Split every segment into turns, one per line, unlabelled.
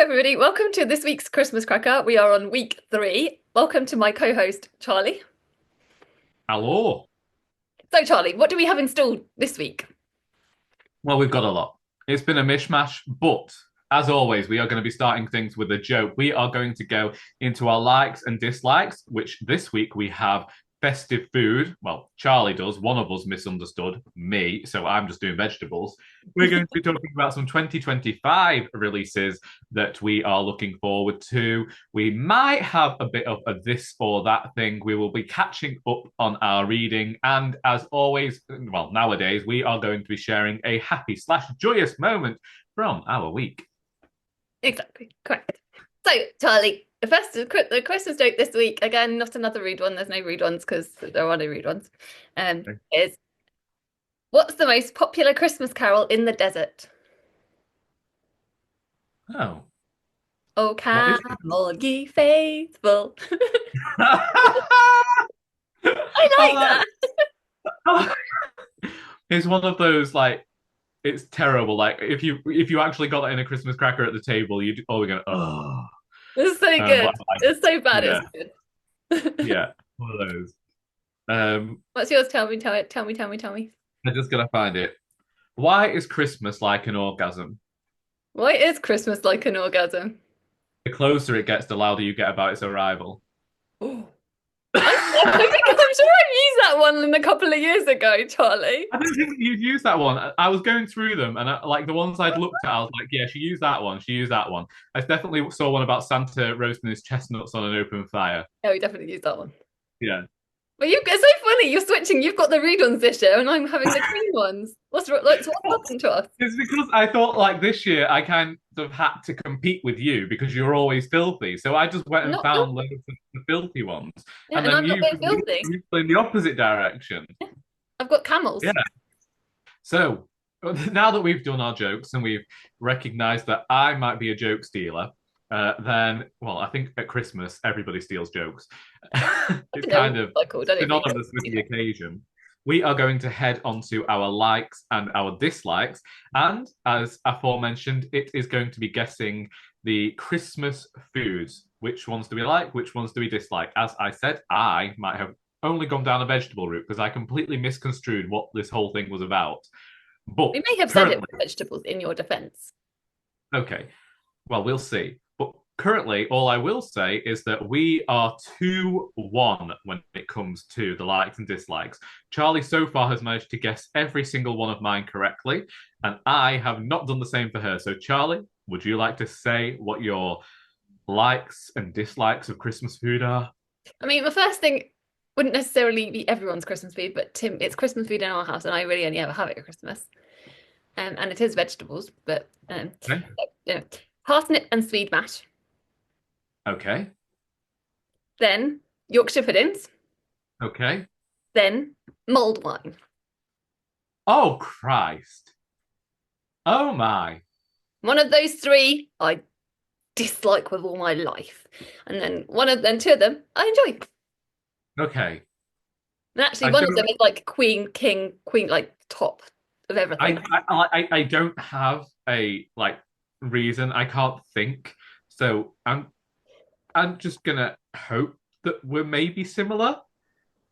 everybody. Welcome to this week's Christmas Cracker. We are on week 3. Welcome to my co-host, Charlie.
Hello.
So, Charlie, what do we have installed this week?
Well, we've got a lot. It's been a mishmash, but as always, we are going to be starting things with a joke. We are going to go into our likes and dislikes, which this week we have festive food. Well, Charlie does. One of us misunderstood me, so I'm just doing vegetables. We're going to be talking about some 2025 releases that we are looking forward to. We might have a bit of a this or that thing. We will be catching up on our reading. And as always, well, nowadays, we are going to be sharing a happy/joyous moment from our week.
Exactly, correct. So, Charlie, the Christmas joke this week, again, not another read one. There's no read ones because there are no read ones. Is what's the most popular Christmas carol in the desert?
Oh.
Oh, camel, ye faithful. I like that.
It's one of those like it's terrible. Like if you actually got that in a Christmas cracker at the table, you'd all go, oh.
It's so good. It's so bad.
Yeah,
It's good.
yeah, one of those.
What's yours? Tell me. Tell me.
I'm just gonna find it. Why is Christmas like an orgasm?
Why is Christmas like an orgasm?
The closer it gets, the louder you get about its arrival.
Oh. I'm sure I've used that one a couple of years ago, Charlie.
I don't think you'd use that one. I was going through them, and like the ones I'd looked at, I was like, yeah, she used that one. She used that one. I definitely saw one about Santa roasting his chestnuts on an open fire.
Yeah, we definitely used that one.
Yeah.
But it's so funny. You're switching. You've got the read-ons this year, and I'm having the clean ones. What's happened to us?
It's because I thought like this year I kind of had to compete with you because you're always filthy. So I just went and
Not
found
filthy.
loads of the filthy ones.
Yeah,
And
and
then
I'm not being filthy.
you in the opposite direction.
I've got camels.
Yeah. So now that we've done our jokes and we've recognized that I might be a joke stealer, then, well, I think at Christmas everybody steals jokes. It's kind of synonymous with the occasion. We are going to head onto our likes and our dislikes. And as aforementioned, it is going to be guessing the Christmas foods. Which ones do we like? Which ones do we dislike? As I said, I might have only gone down a vegetable route because I completely misconstrued what this whole thing was about. But
we may have said it with vegetables in your defense.
Okay. Well, we'll see. But currently, all I will say is that we are 2-1 when it comes to the likes and dislikes. Charlie so far has managed to guess every single one of mine correctly, and I have not done the same for her. So, Charlie, would you like to say what your likes and dislikes of Christmas food are?
I mean, the first thing wouldn't necessarily be everyone's Christmas food, but Tim, it's Christmas food in our house, and I really only ever have it at Christmas. And it is vegetables, but
Okay.
parsnip and swede mash.
Okay.
Then Yorkshire puddings.
Okay.
Then mulled wine.
Oh, Christ. Oh, my.
One of those three I dislike with all my life, and then two of them I enjoy.
Okay.
And actually, one of them is like queen, king, queen, like top of everything.
I don't have a like reason. I can't think. So I'm just gonna hope that we're maybe similar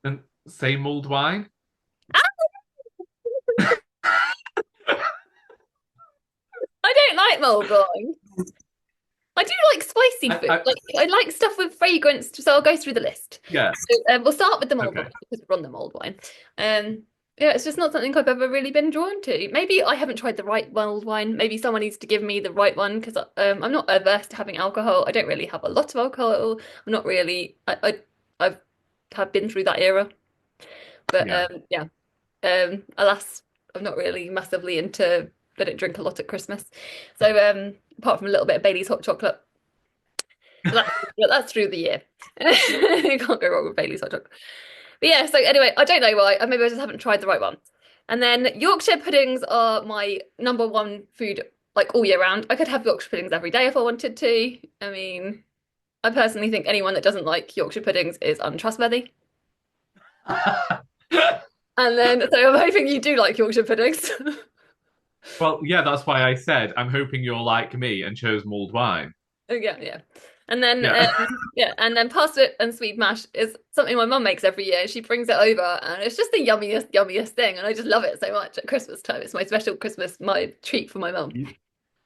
and say mulled wine.
I don't like mulled wine. I do like spicy food. I like stuff with fragrance, so I'll go through the list.
Yeah.
So, we'll start with the mulled wine because we're on the mulled wine. Yeah, it's just not something I've ever really been drawn to. Maybe I haven't tried the right mulled wine. Maybe someone needs to give me the right one because I'm not averse to having alcohol. I don't really have a lot of alcohol. I'm not really. I've have been through that era, but yeah. Alas, I'm not really massively into. I don't drink a lot at Christmas, so apart from a little bit of Bailey's hot chocolate, that's through the year. You can't go wrong with Bailey's hot chocolate. But yeah, so anyway, I don't know why. Maybe I just haven't tried the right one. And then Yorkshire puddings are my number one food, like all year round. I could have Yorkshire puddings every day if I wanted to. I mean, I personally think anyone that doesn't like Yorkshire puddings is untrustworthy. And then, so I'm hoping you do like Yorkshire puddings.
Well, yeah, that's why I said I'm hoping you're like me and chose mulled wine.
Oh, yeah, yeah. And then
Yeah.
yeah, and then pasta and sweet mash is something my mum makes every year. She brings it over and it's just the yummiest, yummiest thing. And I just love it so much at Christmas time. It's my special Christmas, my treat for my mum.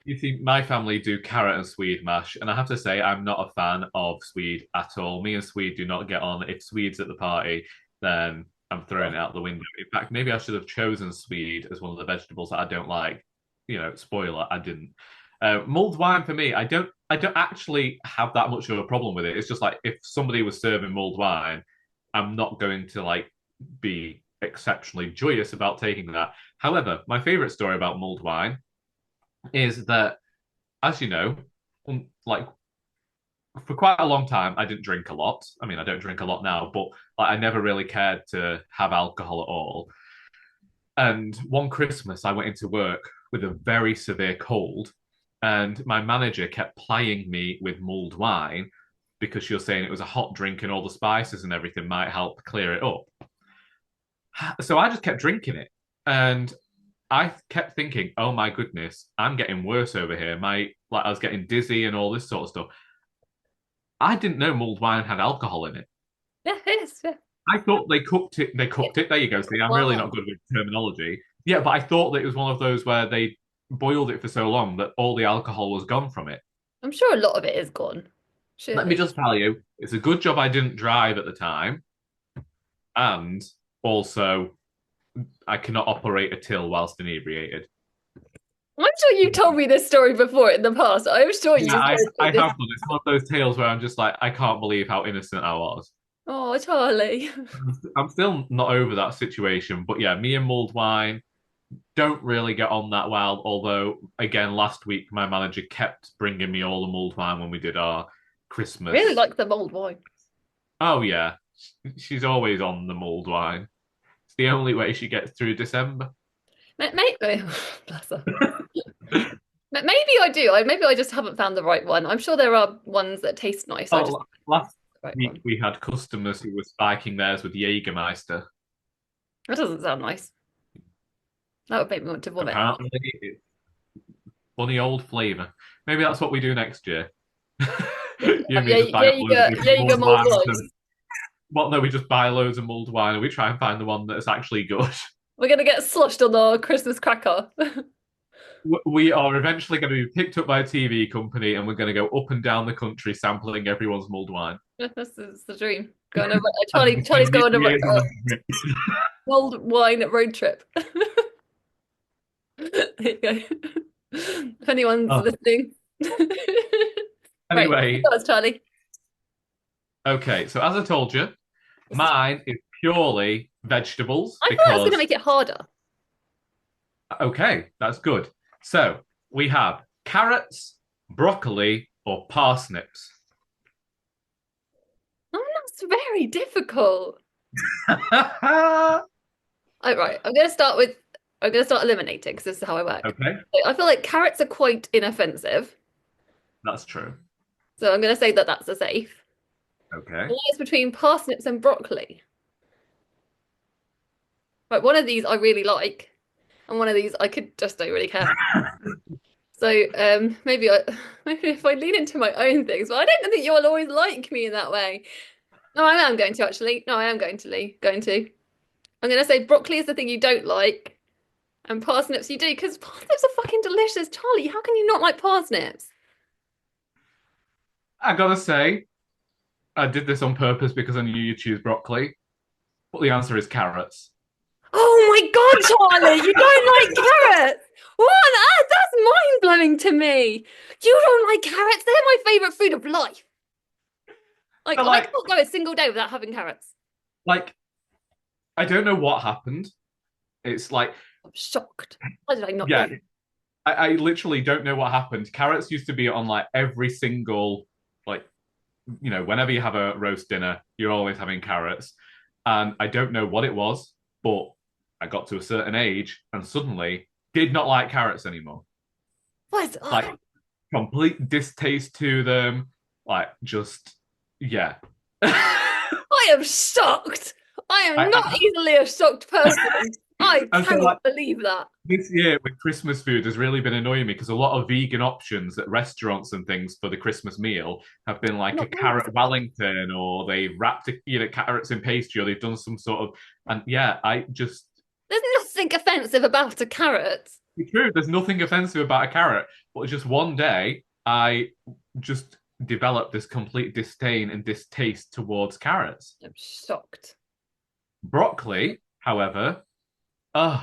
You see, my family do carrot and swede mash, and I have to say, I'm not a fan of swede at all. Me and swede do not get on. If swede's at the party, then I'm throwing it out the window. In fact, maybe I should have chosen swede as one of the vegetables that I don't like. Spoiler, I didn't. Mulled wine for me, I don't actually have that much of a problem with it. It's just like if somebody was serving mulled wine, I'm not going to like be exceptionally joyous about taking that. However, my favorite story about mulled wine is that, as you know, like for quite a long time, I didn't drink a lot. I mean, I don't drink a lot now, but like, I never really cared to have alcohol at all. And one Christmas, I went into work with a very severe cold, and my manager kept plying me with mulled wine because she was saying it was a hot drink and all the spices and everything might help clear it up. So I just kept drinking it. And I kept thinking, oh my goodness, I'm getting worse over here. I was getting dizzy and all this sort of stuff. I didn't know mulled wine had alcohol in it.
Yeah, it is. Yeah.
I thought they cooked it. They
Yeah.
cooked it. There you go. See, I'm really not
Wow.
good with terminology. Yeah, but I thought that it was one of those where they boiled it for so long that all the alcohol was gone from it.
I'm sure a lot of it is gone.
Let me
Surely.
just tell you, it's a good job I didn't drive at the time, and also I cannot operate a till whilst inebriated.
I'm sure you told me this story before in the past. I'm sure you
Yeah, I,
said
I
that this.
have done. It's one of those tales where I'm just like, I can't believe how innocent I was.
Oh, Charlie.
I'm still not over that situation, but yeah, me and mulled wine don't really get on that well. Although, again, last week my manager kept bringing me all the mulled wine when we did our
Really
Christmas.
like the mulled wine.
Oh yeah, she's always on the mulled wine. It's the only way she gets through December.
Maybe, bless her. Maybe I do. Maybe I just haven't found the right one. I'm sure there are ones that taste nice. I just
Oh, last
the right
week
one.
we had customers who were spiking theirs with Jägermeister.
That doesn't sound nice. That would make me want to vomit.
Apparently, it's funny old flavour. Maybe that's what we do next year. You and me
Yeah,
just buy
yeah,
up
you
loads
go.
of
Yeah, you go
mulled
mulled
wine.
wines.
Well, no, we just buy loads of mulled wine and we try and find the one that's actually good.
We're gonna get sloshed on our Christmas cracker.
We are eventually going to be picked up by a TV company and we're going to go up and down the country sampling everyone's mulled wine.
This is the dream. Go on a
And
Charlie's going on a
liaison.
mulled wine road trip. There you go. If anyone's
Oh,
listening. Right,
anyway,
that was Charlie.
okay, so as I told you, mine is purely vegetables
I thought I was going to
because,
make it harder.
okay, that's good. So we have carrots, broccoli, or parsnips.
Oh, that's very difficult.
Okay,
All right, I'm going to start eliminating because this is how I work. I feel like carrots are quite inoffensive,
that's true.
so I'm going to say that that's a safe.
Okay.
And then it's between parsnips and broccoli. Right, one of these I really like, and one of these I could just don't really care. So maybe maybe if I lean into my own things, but I don't think you'll always like me in that way. No, I am going to actually. No, I am going to leave. Going to. I'm going to say broccoli is the thing you don't like, and parsnips you do, because parsnips are fucking delicious. Charlie, how can you not like parsnips?
I gotta say, I did this on purpose because I knew you'd choose broccoli, but the answer is carrots.
Oh my God, Charlie, you don't like carrots. What on earth? That's mind-blowing to me. You don't like carrots? They're my favorite food of life. Like,
So
I
like,
can't go a single day without having carrots.
like I don't know what happened. It's like,
I'm shocked. How did I not
yeah,
know?
I literally don't know what happened. Carrots used to be on like every single, like, whenever you have a roast dinner, you're always having carrots. And I don't know what it was, but I got to a certain age and suddenly did not like carrots anymore.
What?
Like,
Oh,
complete distaste to them. Like, just, yeah.
I am shocked. I am not
I,
easily a shocked person. I
And so like
cannot believe that.
this year with Christmas food has really been annoying me because a lot of vegan options at restaurants and things for the Christmas meal have been like a
Not once.
carrot Wellington, or they've wrapped carrots in pastry, or they've done some sort of, and yeah, I just,
There's nothing offensive about a carrot.
it's true, there's nothing offensive about a carrot, but just one day I just developed this complete disdain and distaste towards carrots.
I'm shocked.
Broccoli, however, uh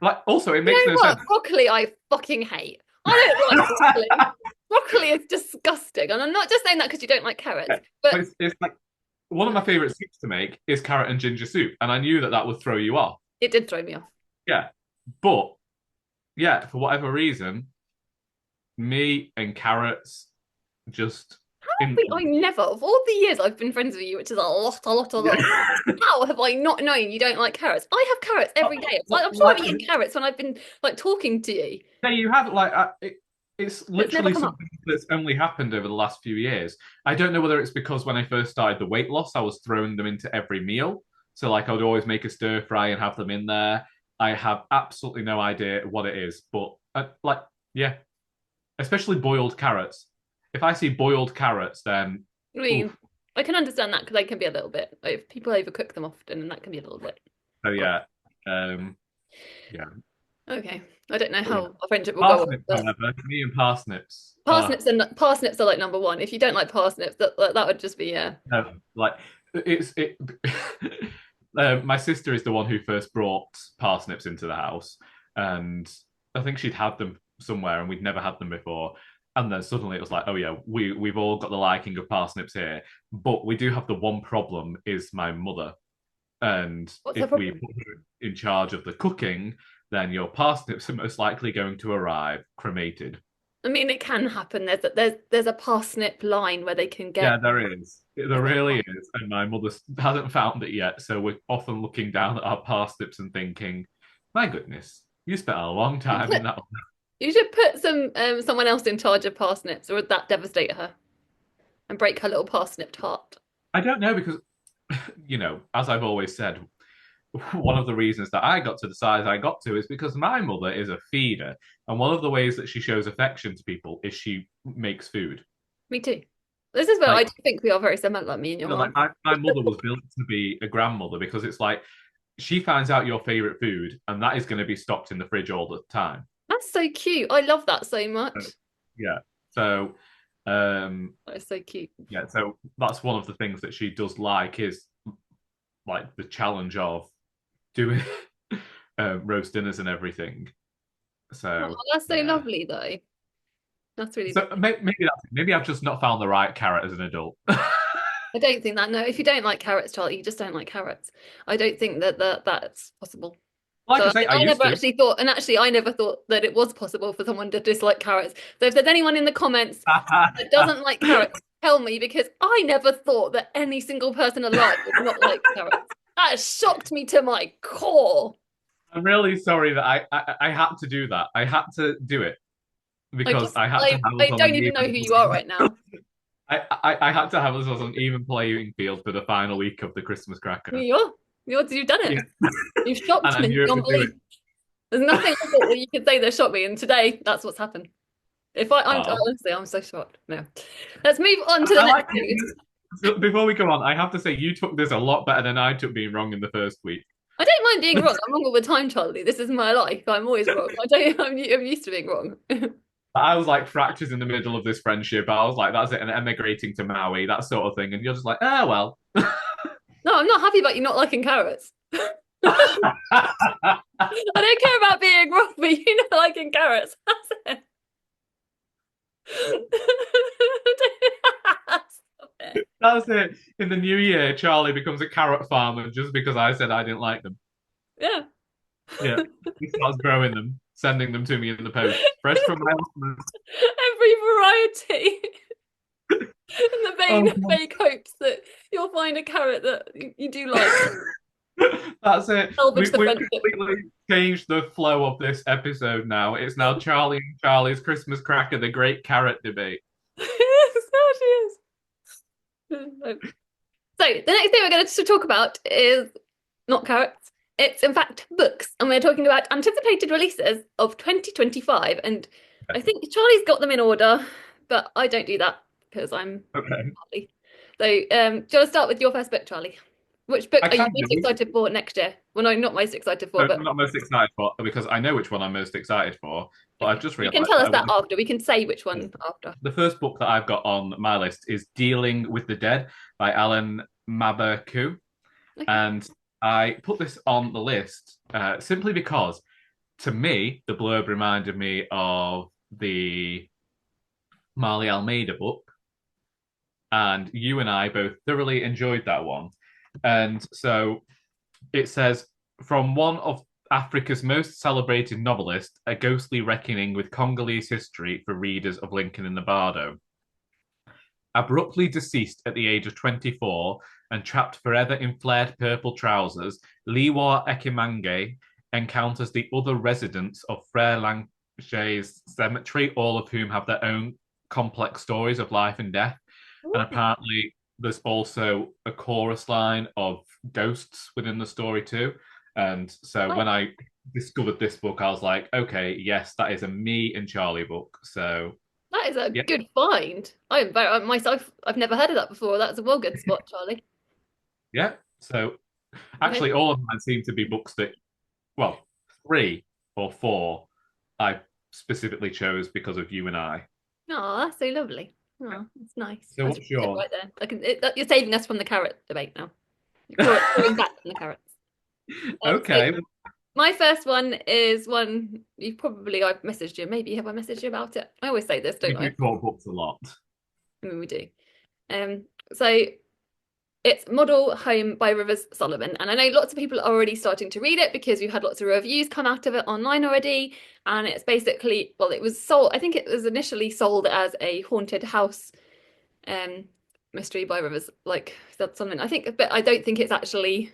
like also it
You
makes
know
no
what?
sense.
Broccoli I fucking hate. I don't like broccoli. Broccoli is disgusting. And I'm not just saying that because you don't like carrots, but
It's like one of my favorite soups to make is carrot and ginger soup, and I knew that that would throw you off.
it did throw me off.
Yeah, but yeah, for whatever reason, me and carrots just in.
I never, of all the years I've been friends with you, which is a lot, how have I not known you don't like carrots? I have carrots every day. It's like, I'm sure I've eaten carrots when I've been like talking to you.
Yeah, you have like it's
It's never
literally
come up.
something that's only happened over the last few years. I don't know whether it's because when I first started the weight loss, I was throwing them into every meal. So like I would always make a stir fry and have them in there. I have absolutely no idea what it is, but like yeah, especially boiled carrots. If I see boiled carrots, then
I mean,
oof.
I can understand that because they can be a little bit, if people overcook them often, and that can be a little bit.
So yeah, um, yeah.
Okay. I don't know
But, yeah.
how our friendship will go on,
Parsnips,
but
however, me and parsnips.
parsnips are like number one. If you don't like parsnips, that would just be yeah.
No, like it's it. My sister is the one who first brought parsnips into the house, and I think she'd had them somewhere, and we'd never had them before. And then suddenly it was like, oh yeah, we've all got the liking of parsnips here, but we do have the one problem is my mother, and
What's the
if we
problem?
put her in charge of the cooking, then your parsnips are most likely going to arrive cremated.
I mean, it can happen. There's a parsnip line where they can
Yeah,
get.
there is. There really is. And my mother hasn't found it yet. So we're often looking down at our parsnips and thinking, my goodness, you spent a long
You
time in
put
that.
you should put someone else in charge of parsnips, or would that devastate her and break her little parsnipped heart?
I don't know because, as I've always said, one of the reasons that I got to the size I got to is because my mother is a feeder. And one of the ways that she shows affection to people is she makes food.
Me too. This is where I
Like,
do think we are very similar, like me and your
like
mom.
my mother was built to be a grandmother because it's like she finds out your favorite food and that is going to be stocked in the fridge all the time.
That's so cute. I love that so much.
So, yeah. So,
That's so cute.
yeah. So that's one of the things that she does like is like the challenge of doing roast dinners and everything.
Oh,
So,
that's so
yeah.
lovely, though. That's really.
So maybe I've just not found the right carrot as an adult.
I don't think that. No, if you don't like carrots, Charlie, you just don't like carrots. I don't think that's possible.
Like
So
I say, I
I
used
never
to.
actually thought, and actually, I never thought that it was possible for someone to dislike carrots. So if there's anyone in the comments that doesn't like carrots, tell me because I never thought that any single person alive would not like carrots. That has shocked me to my core.
I'm really sorry that I had to do that. I had to do it because I had to have
I
us on
don't
an
even know
even.
who you are right now.
I had to have us on an even playing field for the final week of the Christmas cracker.
You've done it.
Yeah.
You've shocked
And I
me
knew it
beyond
would do
belief.
it.
There's nothing I thought that you could say that shocked me, and today that's what's happened.
Oh.
Honestly, I'm so shocked. No, let's move on to the
I
next
like
food.
so before we go on, I have to say you took this a lot better than I took being wrong in the first week.
I don't mind being wrong. I'm wrong all the time, Charlie. This is my life. I'm always wrong. I'm used to being wrong.
I was like fractures in the middle of this friendship. I was like, that's it, and emigrating to Maui, that sort of thing. And you're just like, oh well.
No, I'm not happy about you not liking carrots. I don't care about being wrong, but you not liking carrots. That's it. Stop it.
That's it. In the new year, Charlie becomes a carrot farmer just because I said I didn't like them.
Yeah.
Yeah. He starts growing them, sending them to me in the post. Fresh from my husband.
Every variety. In the vain
Oh,
fake hopes that you'll find a carrot that you do like.
that's it.
Salvage the
We've
friendship.
completely changed the flow of this episode now. It's now Charlie and Charlie's Christmas cracker, the great carrot debate.
So she is. So the next thing we're going to talk about is not carrots. It's in fact books, and we're talking about anticipated releases of 2025. And I think Charlie's got them in order, but I don't do that because I'm
Okay.
Charlie. So, do you want to start with your first book, Charlie? Which book
I
are you
can
most
do.
excited for next year? Well, no, not most excited for, but
I'm not most excited for because I know which one I'm most excited for, but I've
okay.
just
You
realised
can tell
that
us
I
that
want
after. We can say which
to.
one after.
The first book that I've got on my list is Dealing with the Dead by Alain Mabanckou.
Okay.
And I put this on the list simply because, to me, the blurb reminded me of the Marley Almeida book. And you and I both thoroughly enjoyed that one. And so it says, from one of Africa's most celebrated novelists, a ghostly reckoning with Congolese history for readers of Lincoln and Bardo. Abruptly deceased at the age of 24 and trapped forever in flared purple trousers, Liwa Ekimange encounters the other residents of Frere Lange's cemetery, all of whom have their own complex stories of life and death. And
Ooh,
apparently, there's also a chorus line of ghosts within the story, too. And so
nice.
when I discovered this book, I was like, okay, yes, that is a me and Charlie book. So,
That is a
yeah,
good find. I am very myself. I've never heard of that before. That's a well good spot, Charlie.
yeah. So
Okay.
actually, all of mine seem to be books that, well, three or four I specifically chose because of you and I.
Oh, that's so lovely. Oh, that's nice.
So
That's
what's
it
yours?
right there. You're saving us from the carrot debate now. You're clawing back from the carrots. So
Okay.
my first one is one you probably I've messaged you. Maybe have I messaged you about it? I always say this,
We
don't I?
do talk books a lot.
I mean, we do. So it's Model Home by Rivers Solomon. And I know lots of people are already starting to read it because we've had lots of reviews come out of it online already. And it's basically, well, it was sold, I think it was initially sold as a haunted house um mystery by Rivers, like that's something I think, but I don't think it's actually,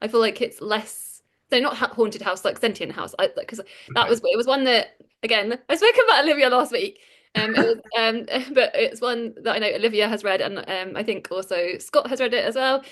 I feel like it's less, so not haunted house, like sentient house. Because that
Okay.
was it was one that again I spoke about Olivia last week. It was but it's one that I know Olivia has read, and I think also Scott has read it as well.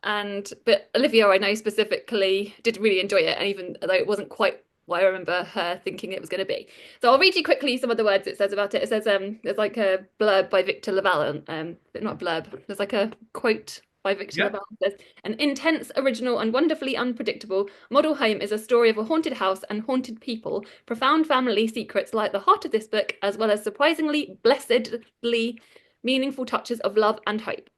And but Olivia, I know specifically, did really enjoy it, and even though it wasn't quite what I remember her thinking it was going to be. So I'll read you quickly some of the words it says about it. It says there's like a blurb by Victor Laval, not a blurb. There's like a quote by Victor
Yeah.
Laval. It says, "An intense, original, and wonderfully unpredictable model home is a story of a haunted house and haunted people. Profound family secrets light the heart of this book, as well as surprisingly, blessedly meaningful touches of love and hope."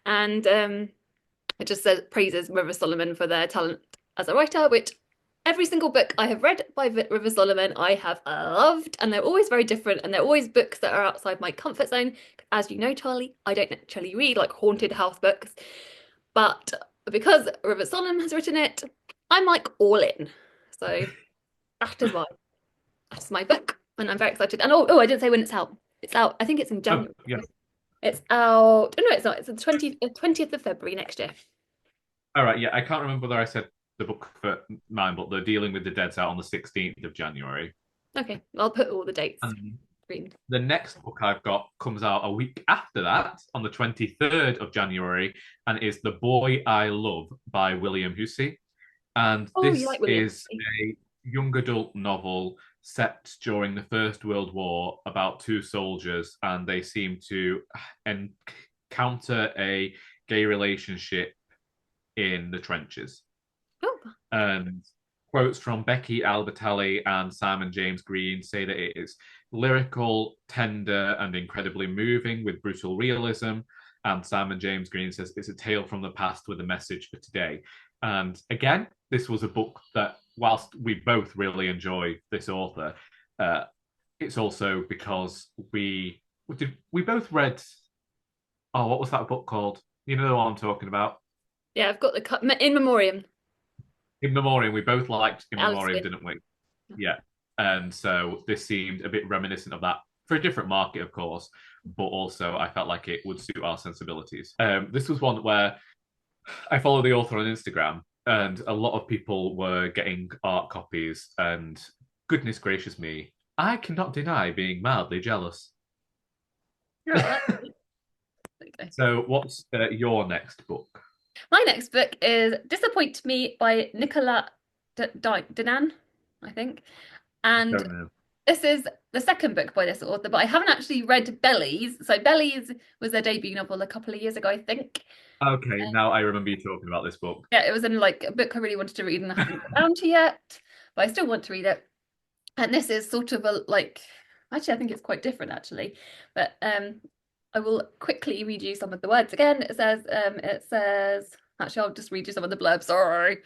And it just says praises River Solomon for their talent as a writer, which every single book I have read by River Solomon I have loved, and they're always very different, and they're always books that are outside my comfort zone. As you know, Charlie, I don't actually read like haunted house books, but because River Solomon has written it, I'm like all in. So that is why that's my book, and I'm very excited. And I didn't say when it's out. It's out. I think it's in
Oh,
January.
yes.
It's out. Oh, no, it's not. It's the 20th of February next year.
All right. Yeah. I can't remember whether I said the book for mine, but the Dealing with the Dead's out on the 16th of January.
Okay, I'll put all the dates.
And
Green.
the next book I've got comes out a week after that on the 23rd of January and is The Boy I Love by William Hussey. And
Oh, you
this
like William?
is a young adult novel set during the First World War about two soldiers, and they seem to encounter a gay relationship in the trenches.
Oh,
And quotes from Becky Albertalli and Simon James Green say that it is lyrical, tender, and incredibly moving with brutal realism. And Simon James Green says it's a tale from the past with a message for today. And again, this was a book that, whilst we both really enjoy this author, it's also because we both read. Oh, what was that book called? You know what I'm talking about.
yeah, I've got the cut in memoriam.
In Memoriam, we both liked In
Alice
Memoriam,
Smith.
didn't we? Yeah. And so this seemed a bit reminiscent of that for a different market, of course, but also I felt like it would suit our sensibilities. This was one where I follow the author on Instagram, and a lot of people were getting art copies, and goodness gracious me, I cannot deny being mildly jealous.
Oh, okay.
So, what's your next book?
My next book is Disappoint Me by Nicola Dinan, I think. And
Don't know.
this is the second book by this author, but I haven't actually read Bellies. So Bellies was their debut novel a couple of years ago, I think.
Okay, now I remember you talking about this book.
Yeah, it was in like a book I really wanted to read and I haven't got around to yet, but I still want to read it. And this is sort of a like, actually, I think it's quite different actually. But I will quickly read you some of the words again. It says, actually, I'll just read you some of the blurbs. Sorry.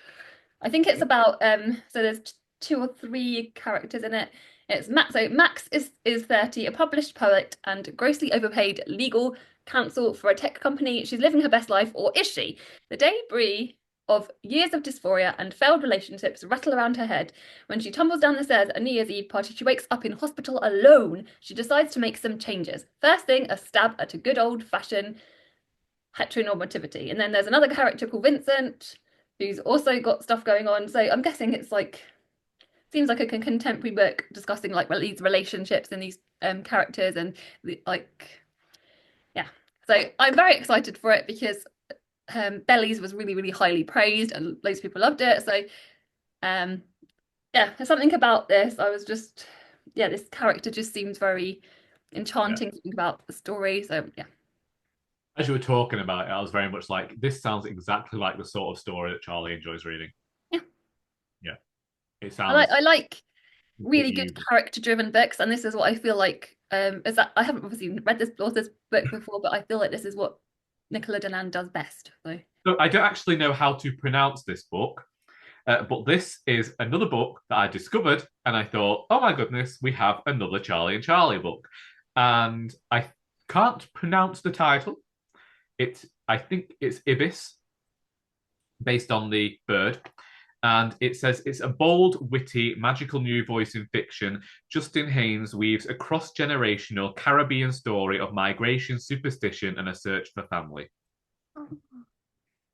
I think it's about so there's two or three characters in it. It's Max. So Max is 30, a published poet and grossly overpaid legal counsel for a tech company. She's living her best life, or is she? The debris of years of dysphoria and failed relationships rattle around her head. When she tumbles down the stairs at a New Year's Eve party, she wakes up in hospital alone. She decides to make some changes. First thing, a stab at a good old-fashioned heteronormativity. And then there's another character called Vincent, who's also got stuff going on. So I'm guessing it's like seems like a contemporary book discussing like these relationships and these characters and like yeah. So I'm very excited for it because Bellies was really, really highly praised and loads of people loved it. So yeah, there's something about this. I was just this character just seems very enchanting to think about the story. So yeah.
As you were talking about it, I was very much like, this sounds exactly like the sort of story that Charlie enjoys reading.
Yeah.
Yeah. It
I
sounds
like I like really good
you.
character driven books, and this is what I feel like is that I haven't obviously read this author's book before, but I feel like this is what Nicola Dinan does best.
So I don't actually know how to pronounce this book, but this is another book that I discovered, and I thought, oh my goodness, we have another Charlie and Charlie book. And I can't pronounce the title. I think it's Ibis, based on the bird. And it says it's a bold, witty, magical new voice in fiction. Justin Haynes weaves a cross-generational Caribbean story of migration, superstition, and a search for family.
Oh.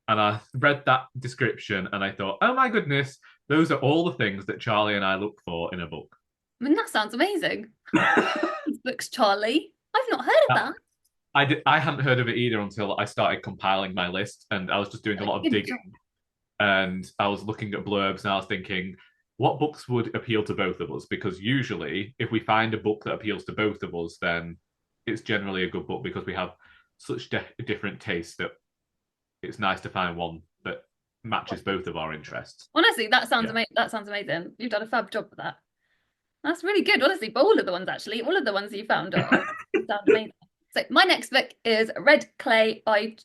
And I read that description and I thought, oh my goodness, those are all the things that Charlie and I look for in a book.
I mean, that sounds amazing. These books, Charlie. I've not heard of that.
I hadn't heard of it either until I started compiling my list, and I was just doing a lot of digging. And I was looking at blurbs and I was thinking, what books would appeal to both of us? Because usually, if we find a book that appeals to both of us, then it's generally a good book because we have such different tastes that it's nice to find one that matches both of our interests.
Honestly, that sounds amazing. That sounds amazing. You've done a fab job with that. That's really good, honestly. But all of the ones, actually, all of the ones you found sound amazing. So my next book is Red Clay by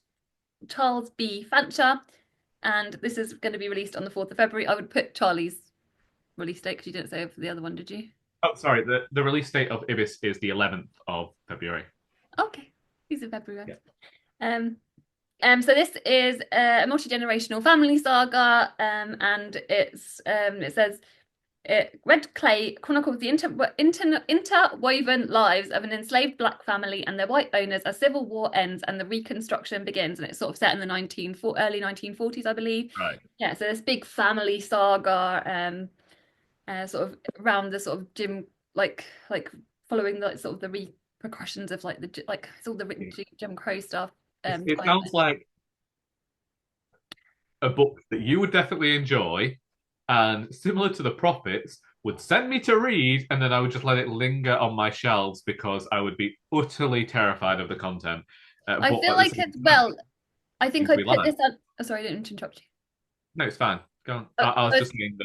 Charles B. Fancher. And this is going to be released on the 4th of February. I would put Charlie's release date because you didn't say for the other one, did you?
Oh, sorry. The release date of Ibis is the 11th of February.
Okay. These are February. Yeah. So this is a multi-generational family saga, and it says Red Clay chronicles the interwoven lives of an enslaved black family and their white owners as civil war ends and the reconstruction begins, and it's sort of set in the early 1940s, I believe.
Right.
Yeah, so this big family saga, sort of around the sort of like following the sort of the repercussions of like it's all the Jim Crow stuff.
It sounds like a book that you would definitely enjoy, and similar to The Prophets, would send me to read, and then I would just let it linger on my shelves because I would be utterly terrified of the content.
I feel like it's I think I put this on. Oh, sorry, I didn't interrupt you.
No, it's fine. Go on. I was just saying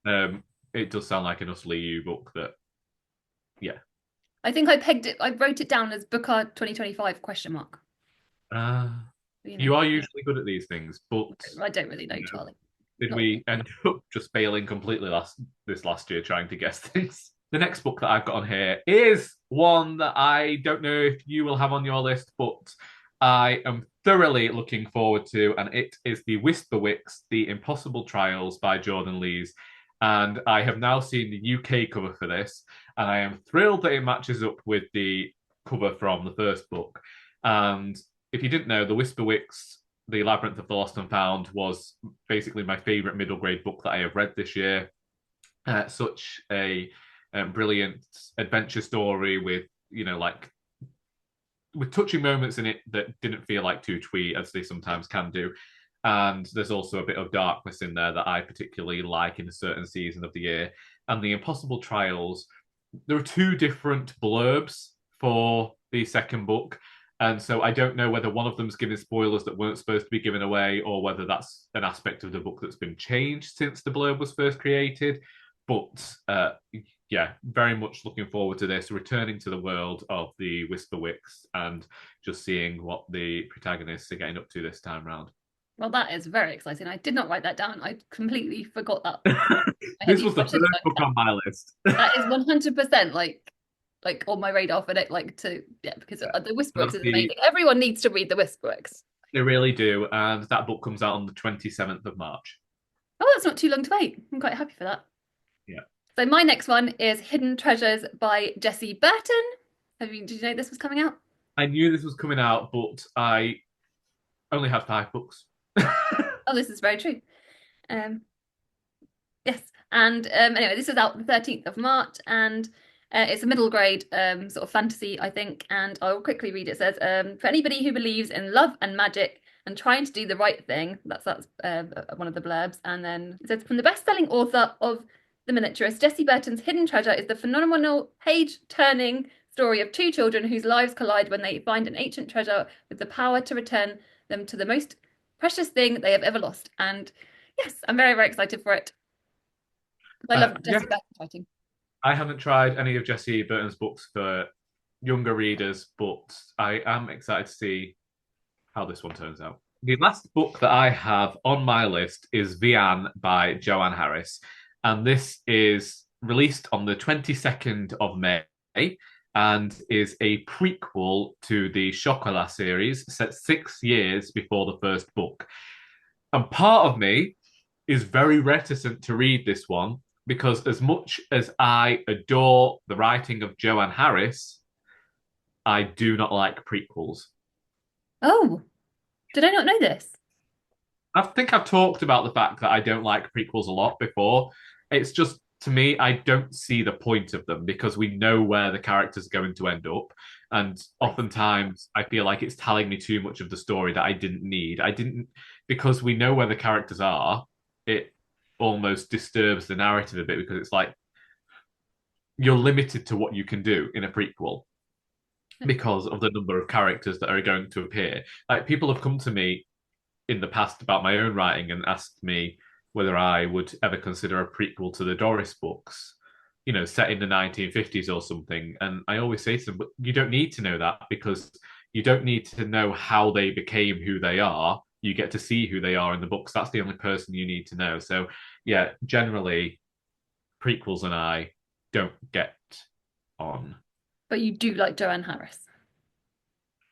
that it does sound like an utterly you book that, yeah.
I think I pegged it. I wrote it down as Booker 2025 question mark.
You are usually good at these things, but
I don't really know, Charlie.
Did we end up just failing completely this last year trying to guess things? The next book that I've got on here is one that I don't know if you will have on your list, but I am thoroughly looking forward to, and it is the Whisperwicks, The Impossible Trials by Jordan Lees. And I have now seen the UK cover for this, and I am thrilled that it matches up with the cover from the first book. And if you didn't know, the Whisperwicks, The Labyrinth of the Lost and Found was basically my favourite middle grade book that I have read this year. Such a brilliant adventure story with, with touching moments in it that didn't feel like too twee, as they sometimes can do. And there's also a bit of darkness in there that I particularly like in a certain season of the year. And the Impossible Trials, there are two different blurbs for the second book. And so I don't know whether one of them's giving spoilers that weren't supposed to be given away, or whether that's an aspect of the book that's been changed since the blurb was first created. But yeah, very much looking forward to this, returning to the world of the Whisperwicks and just seeing what the protagonists are getting up to this time round.
Well, that is very exciting. I did not write that down. I completely forgot that.
This was the first book on my list.
That is 100% like on my radar for it, like to because the Whisperwicks is amazing. Everyone needs to read the Whisperwicks.
They really do, and that book comes out on the 27th of March.
Oh, that's not too long to wait. I'm quite happy for that.
Yeah.
So my next one is Hidden Treasures by Jessie Burton. Did you know this was coming out?
I knew this was coming out, but I only had 5 books.
Oh, this is very true. Yes, and anyway, this is out the 13th of March, and it's a middle grade sort of fantasy, I think, and I'll quickly read it. It says, for anybody who believes in love and magic and trying to do the right thing, that's one of the blurbs, and then it says, from the best-selling author of The Miniaturist, Jessie Burton's Hidden Treasure is the phenomenal page-turning story of two children whose lives collide when they find an ancient treasure with the power to return them to the most precious thing they have ever lost. And yes, I'm very, very excited for it. I love Jessie Burton writing.
I haven't tried any of Jessie Burton's books for younger readers, but I am excited to see how this one turns out. The last book that I have on my list is Vian by Joanne Harris, and this is released on the 22nd of May and is a prequel to the Chocolat series set 6 years before the first book. And part of me is very reticent to read this one because as much as I adore the writing of Joanne Harris, I do not like prequels.
Oh, did I not know this?
I think I've talked about the fact that I don't like prequels a lot before. It's just, to me, I don't see the point of them because we know where the character's going to end up. And oftentimes I feel like it's telling me too much of the story that I didn't need. Because we know where the characters are, it almost disturbs the narrative a bit because it's like you're limited to what you can do in a prequel because of the number of characters that are going to appear. Like, people have come to me in the past about my own writing and asked me whether I would ever consider a prequel to the Doris books, set in the 1950s or something. And I always say to them, but you don't need to know that because you don't need to know how they became who they are. You get to see who they are in the books. That's the only person you need to know. So, yeah, generally, prequels and I don't get on.
But you do like Joanne Harris.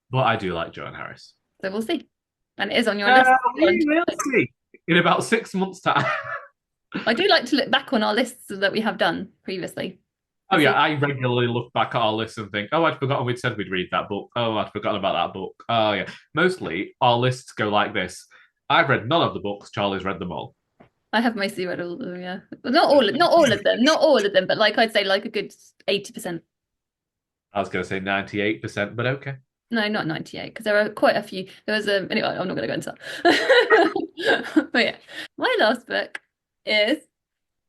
But I do like Joanne Harris.
So we'll see. And it is on your list.
We will see in about 6 months' time.
I do like to look back on our lists that we have done previously.
Oh, yeah, I regularly look back at our lists and think, oh, I'd forgotten we'd said we'd read that book. Oh, I'd forgotten about that book. Oh, yeah. Mostly, our lists go like this. I've read none of the books. Charlie's read them all.
I have mostly read all of them, yeah. But not all of them, but like I'd say like a good 80%.
I was going to say 98%, but okay.
No, not 98, because there are quite a few. There was anyway, I'm not going to go into that. But yeah, my last book is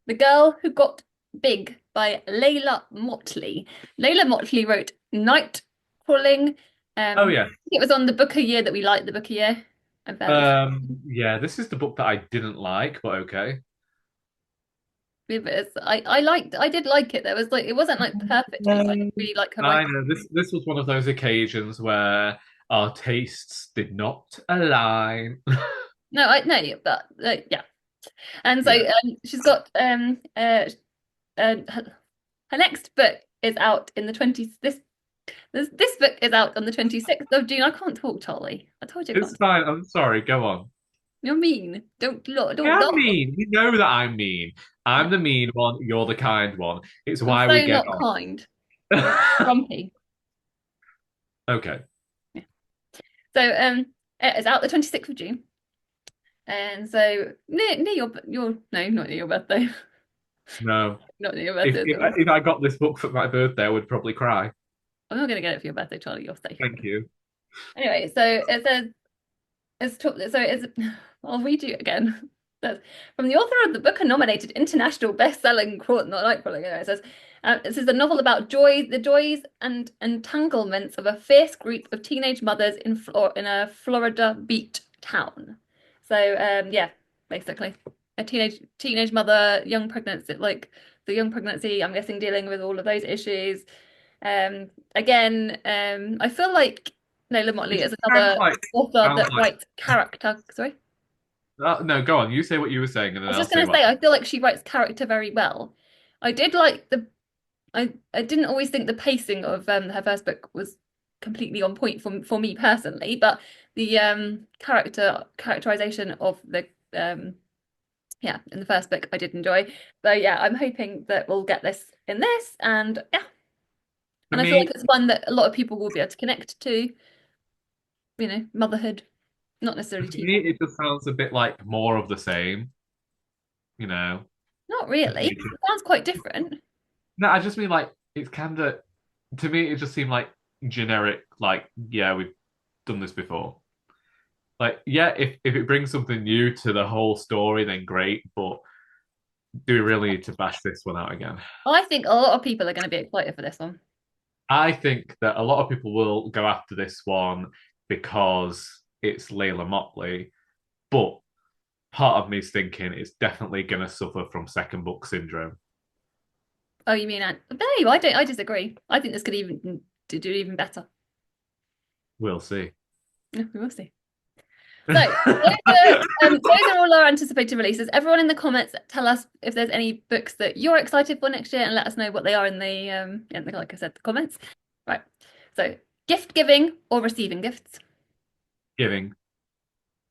The Girl Who Got Big by Leila Mottley. Leila Mottley wrote Night Crawling.
Oh yeah,
it was on the book a year that we liked. The book a year.
Yeah, this is the book that I didn't like, but okay.
I did like it. There was like it wasn't like perfect. I didn't really like her.
I know this was one of those occasions where our tastes did not align.
No, but yeah. And so she's got her next book is out in the 20s. This book is out on the 26th of June. I can't talk, Charlie. I told you.
It's fine. I'm sorry. Go on.
You're mean. Don't
I'm mean. You know that I'm mean. I'm the mean one. You're the kind one. It's why we get
not
on.
Kind. Grumpy.
Okay.
Yeah. So it's out the 26th of June. And so near your no, not near your birthday.
No.
Not near your birthday.
If I got this book for my birthday, I would probably cry.
I'm not going to get it for your birthday, Charlie. You're safe.
Thank you.
Anyway, so it says I'll read you again. That's from the author of the Booker-nominated international best-selling Nightcrawler. This is a novel about the joys and entanglements of a fierce group of teenage mothers in a Florida beach town. So yeah, basically a teenage mother, young pregnancy, like the young pregnancy. I'm guessing dealing with all of those issues. Again, I feel like Leila Mottley
It
is
just kind of
another
like
author
sounds
that
like.
writes character. Sorry.
No, go on. You say what you were saying, and
I
then
was
I'll
just
say
going to
what.
say, I feel like she writes character very well. I did like the, I didn't always think the pacing of her first book was completely on point for me personally, but the characterization of the yeah in the first book I did enjoy. So yeah, I'm hoping that we'll get this in this, and yeah,
To
and I feel like
me,
it's one that a lot of people will be able to connect to. Motherhood, not necessarily
to me,
teenage.
it just sounds a bit like more of the same. You know.
Not really.
Continue to-
It sounds quite different.
No, I just mean like it's kind of. To me, it just seemed like generic. Like, yeah, we've done this before. Like, yeah, if it brings something new to the whole story, then great. But do we really need to bash this one out again?
I think a lot of people are going to be excited for this one.
I think that a lot of people will go after this one because it's Leila Mottley, but part of me is thinking it's definitely going to suffer from second book syndrome.
Oh, you mean no? I disagree. I think this could even do even better.
We'll see.
Yeah, we will see. So those are all our anticipated releases. Everyone in the comments, tell us if there's any books that you're excited for next year, and let us know what they are like I said, the comments. Right. So gift giving or receiving gifts?
Giving.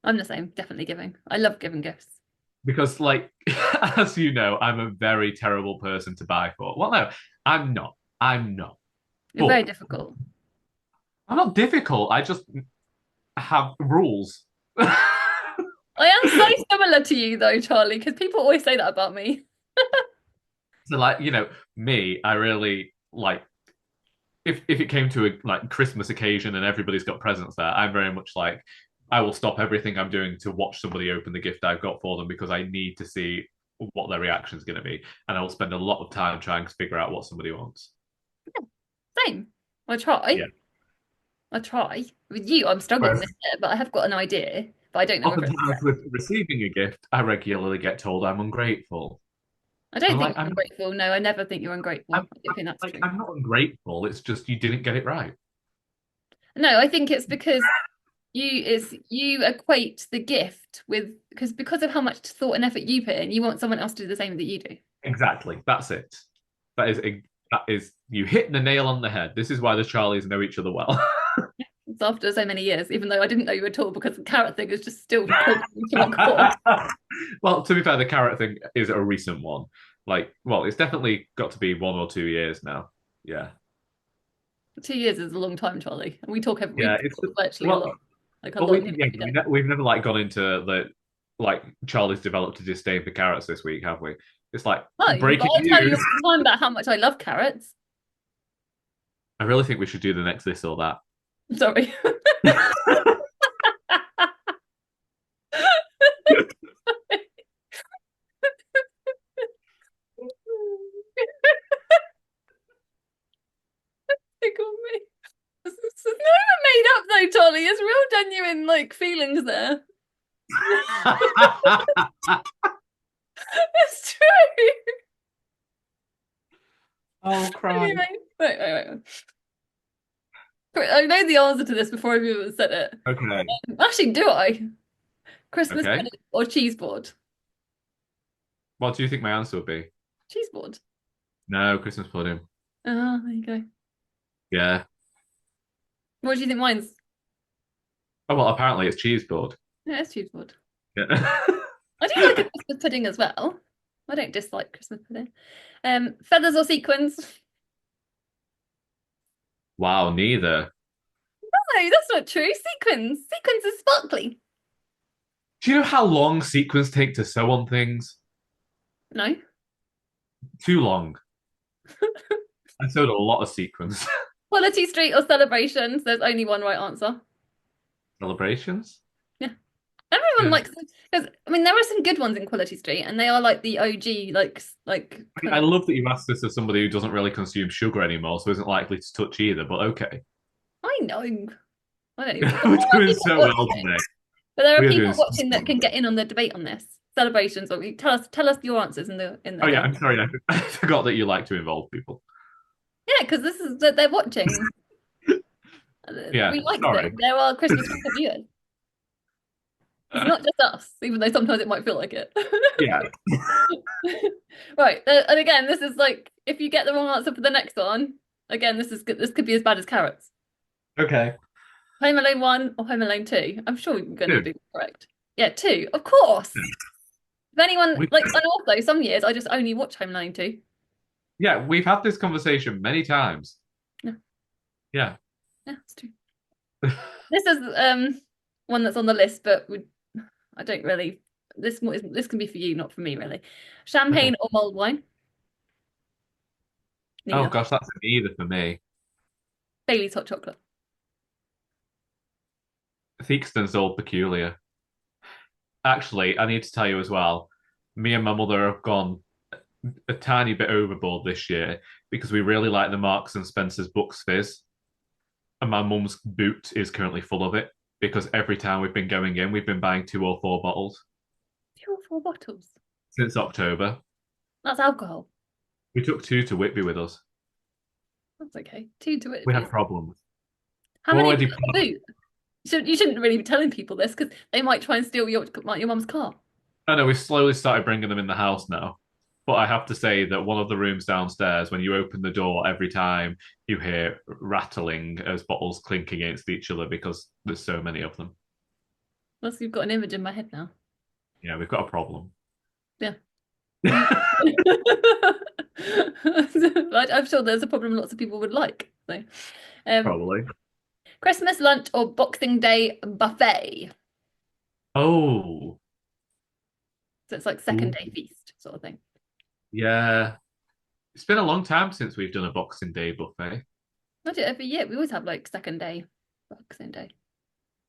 I'm the same. Definitely giving. I love giving gifts.
Because, like, as you know, I'm a very terrible person to buy for. Well, no, I'm not. I'm not.
You're very
But
difficult.
I'm not difficult. I just have rules.
I am so similar to you though, Charlie, because people always say that about me.
So, like, me, I really like if it came to a like Christmas occasion and everybody's got presents there, I'm very much like I will stop everything I'm doing to watch somebody open the gift I've got for them because I need to see what their reaction is going to be, and I will spend a lot of time trying to figure out what somebody wants.
Same. I try.
Yeah.
I try. With you, I'm struggling
Whereas
this bit, but I have got an idea, but I don't know if it's
oftentimes
correct.
with receiving a gift, I regularly get told I'm ungrateful.
I don't
I'm
think
like,
you're ungrateful. No, I never think you're ungrateful. I don't think that's
like,
true.
I'm not ungrateful. It's just you didn't get it right.
No, I think it's because you equate the gift with because of how much thought and effort you put in, you want someone else to do the same that you do.
Exactly. That's it. That is that is you hit the nail on the head. This is why the Charlies know each other well.
It's after so many years, even though I didn't know you at all because the carrot thing is just still talking to my core.
Well, to be fair, the carrot thing is a recent one. Like, well, it's definitely got to be 1 or 2 years now. Yeah,
2 years is a long time, Charlie. And we
yeah.
talk virtually a
Well,
lot, like a
well,
lot nearly every day.
we've never like gone into the like Charlie's developed a disdain for carrots this week, have we? It's like
No, but
breaking
I tell you
news.
all the time about how much I love carrots.
I really think we should do the next this or that.
Sorry. Tickle me. It's not even made up though, Tolly. It's real genuine like feelings there. It's true.
Oh, cry.
Anyway, wait. I know the answer to this before I've even said it.
Okay.
Actually, do I? Christmas
Okay.
pudding or cheese board?
What do you think my answer would be?
Cheese board.
No, Christmas pudding.
Ah, there you go.
Yeah.
What do you think mine's?
Oh well, apparently it's cheese board.
Yeah, it's cheese board.
Yeah.
I do like a Christmas pudding as well. I don't dislike Christmas pudding. Feathers or sequins?
Wow, neither.
No, that's not true. Sequins. Sequins is sparkly.
Do you know how long sequins take to sew on things?
No.
Too long. I sewed a lot of sequins.
Quality Street or celebrations? There's only one right answer.
Celebrations?
Yeah. everyone likes because I mean there are some good ones in Quality Street, and they are like the OG like kind
I
of.
love that you've asked this as somebody who doesn't really consume sugar anymore, so isn't likely to touch either. But okay,
I know. I don't even. But
we're
there are
doing
people
so well
watching it.
today.
But there are
We are
people
doing so
watching that
well.
can get in on the debate on this celebrations. Or tell us your answers in
Oh yeah,
again.
I'm sorry. I forgot that you like to involve people.
Yeah, because this is that they're watching.
Yeah,
We like this.
sorry.
There are Christmas Cracker viewers. It's not just us, even though sometimes it might feel like it.
Yeah.
Right, and again, this is like if you get the wrong answer for the next one, again, this is good. This could be as bad as carrots.
Okay.
Home Alone 1 or Home Alone 2? I'm sure we're going to
Good.
do correct. Yeah, 2, of course. If anyone
We,
like, and also some years I just only watch Home Alone 2.
yeah, we've had this conversation many times.
Yeah,
Yeah.
yeah, it's true. This is one that's on the list, but I don't really. This can be for you, not for me, really.
Okay.
Champagne or mulled wine?
Oh
Neither.
gosh, that's neither for me.
Bailey's hot chocolate.
Theakston's all peculiar. Actually, I need to tell you as well, me and my mother have gone a tiny bit overboard this year because we really like the Marks and Spencer's Bucks Fizz. And my mum's boot is currently full of it because every time we've been going in, we've been buying 2 or 4 bottles
2 or 4 bottles.
since October.
That's alcohol.
We took 2 to Whitby with us.
That's okay. 2 to it,
We had
please.
problems.
How
We're
many
already.
in the boot? You shouldn't really be telling people this because they might try and steal your mum's car.
I know we slowly started bringing them in the house now. But I have to say that one of the rooms downstairs, when you open the door, every time you hear rattling as bottles clink against each other because there's so many of them.
Unless you've got an image in my head now.
Yeah, we've got a problem.
Yeah. I'm sure there's a problem lots of people would like. So, um,
Probably.
Christmas lunch or Boxing Day buffet.
Oh,
So it's like second
ooh,
day feast sort of thing.
yeah. It's been a long time since we've done a Boxing Day buffet.
I do it every year. We always have like second day Boxing Day.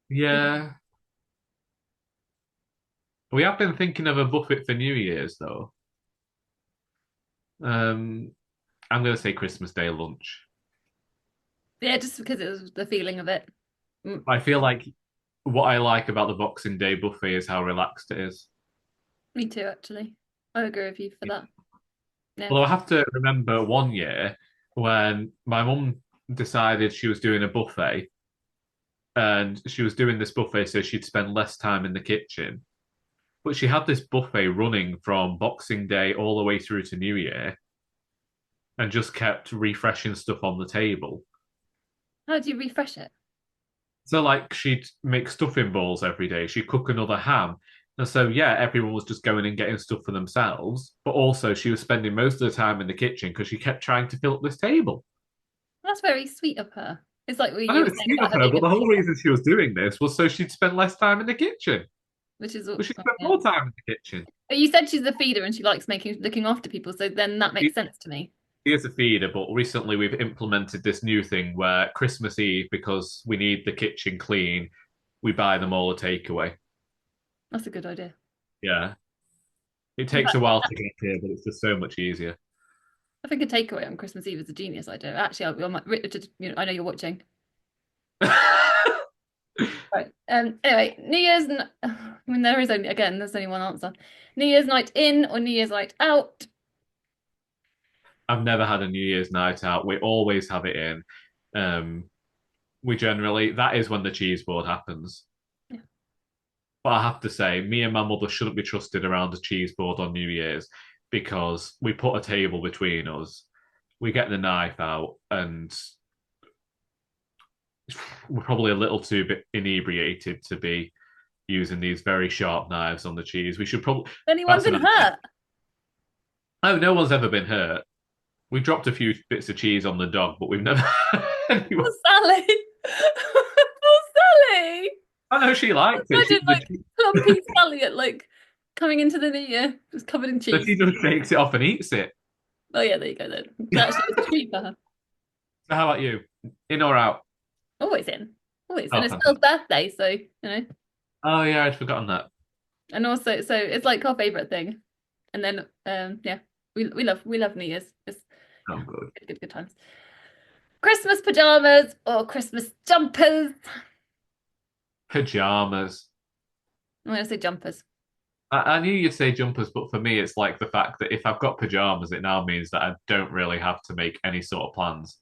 Yeah. We have been thinking of a buffet for New Year's though. Um, I'm going to say Christmas Day lunch.
Yeah, just because it was the feeling of it. Mm,
I feel like what I like about the Boxing Day buffet is how relaxed it is.
me too, actually. I agree with you for that. Yeah.
Although I have to remember one year when my mum decided she was doing a buffet and she was doing this buffet so she'd spend less time in the kitchen. But she had this buffet running from Boxing Day all the way through to New Year and just kept refreshing stuff on the table.
How do you refresh it?
So, like, she'd make stuffing balls every day, she'd cook another ham. And so, yeah, everyone was just going and getting stuff for themselves. But also, she was spending most of the time in the kitchen because she kept trying to fill up this table.
That's very sweet of her. It's like
I
you
know
were
it's
saying
sweet
about
of
her
her,
being
but
a
the whole
baker,
reason she was doing this was so she'd spend less time in the kitchen.
which is
But she spent
yeah.
more time in the kitchen.
But you said she's a feeder and she likes looking after people, so then that makes sense to me.
She is a feeder, but recently we've implemented this new thing where Christmas Eve, because we need the kitchen clean, we buy them all a takeaway.
That's a good idea.
Yeah. It
In
takes a
fact,
while to get here, but it's just so much easier.
I think a takeaway on Christmas Eve is a genius idea. Actually, I know you're watching. Right. Anyway, New Year's. I mean, there's only one answer. New Year's night in or New Year's night out.
I've never had a New Year's night out. We always have it in. Um, we generally, that is when the cheese board happens.
Yeah.
But I have to say, me and my mother shouldn't be trusted around a cheese board on New Year's because we put a table between us, we get the knife out, and we're probably a little too bit inebriated to be using these very sharp knives on the cheese. We should probably.
Anyone
That's
been
another.
hurt?
Oh, no one's ever been hurt. We dropped a few bits of cheese on the dog, but we've never.
Poor Sally. Poor Sally.
I know she liked it.
Imagine like clumpy Sally at like coming into the new year, just covered in
But
cheese.
she just shakes it off and eats it.
Oh yeah, there you go then. Actually, it's a treat for her.
So how about you? In or out?
Always in. Always.
Oh,
And it's Phil's
fantastic.
birthday, so you know.
Oh yeah, I'd forgotten that.
And also, so it's like our favorite thing. And then, yeah, we love New Year's. It's
Oh,
yeah,
good.
good times. Christmas pajamas or Christmas jumpers.
Pajamas.
I'm gonna say jumpers.
I knew you'd say jumpers, but for me, it's like the fact that if I've got pajamas, it now means that I don't really have to make any sort of plans.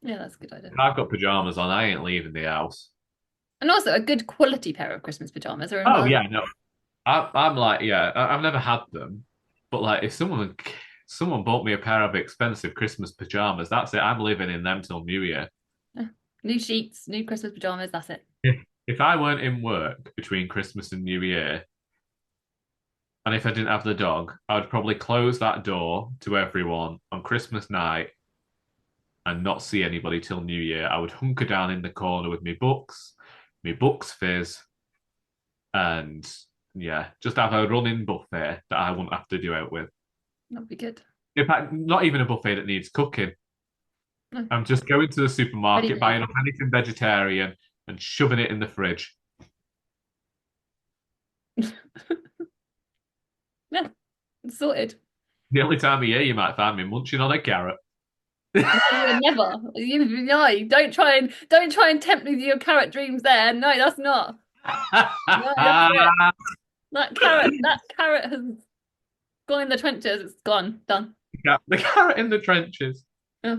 Yeah, that's a good idea.
If I've got pajamas on, I ain't leaving the house.
And also a good quality pair of Christmas pajamas are
Oh
invaluable.
yeah, no, I'm like, yeah, I've never had them, but like, if someone bought me a pair of expensive Christmas pajamas, that's it. I'm living in them till New Year.
Yeah. New sheets, new Christmas pajamas, that's it.
If I weren't in work between Christmas and New Year, and if I didn't have the dog, I would probably close that door to everyone on Christmas night and not see anybody till New Year. I would hunker down in the corner with me books fizz, and yeah, just have a running buffet that I wouldn't have to do out with.
That'd be good.
In fact, not even a buffet that needs cooking.
No,
I'm just going to the
ready
supermarket,
made.
buying up anything vegetarian and shoving it in the fridge.
Yeah, it's sorted.
The only time of year you might find me munching on a carrot.
No, you would never. No, don't try and tempt me with your carrot dreams there. No, that's not. No, that's it. That carrot has gone in the trenches. It's gone. Done.
The carrot in the trenches.
Yeah,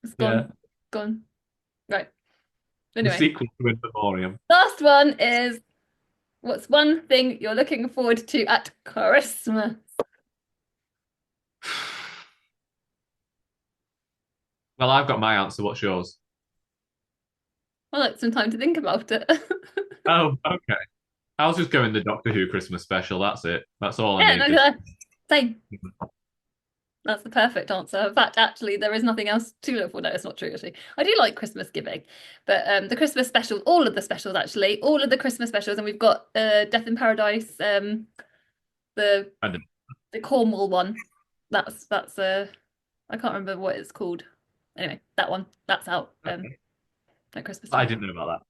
it's
Yeah.
gone. Right.
The
Anyway,
sequel to In Memoriam.
last one is what's one thing you're looking forward to at Christmas?
Well, I've got my answer. What's yours?
I like some time to think about it.
Oh, okay. I was just going the Doctor Who Christmas special. That's it. That's all I
Yeah, no,
needed.
same. That's the perfect answer. In fact, actually, there is nothing else to look for. No, it's not true, actually. I do like Christmas giving, but the Christmas specials, all of the specials, actually, all of the Christmas specials, and we've got Death in Paradise, the
I didn't.
the Cornwall one. That's I can't remember what it's called. Anyway, that one that's out
Okay.
at Christmas
I
time.
didn't know about that.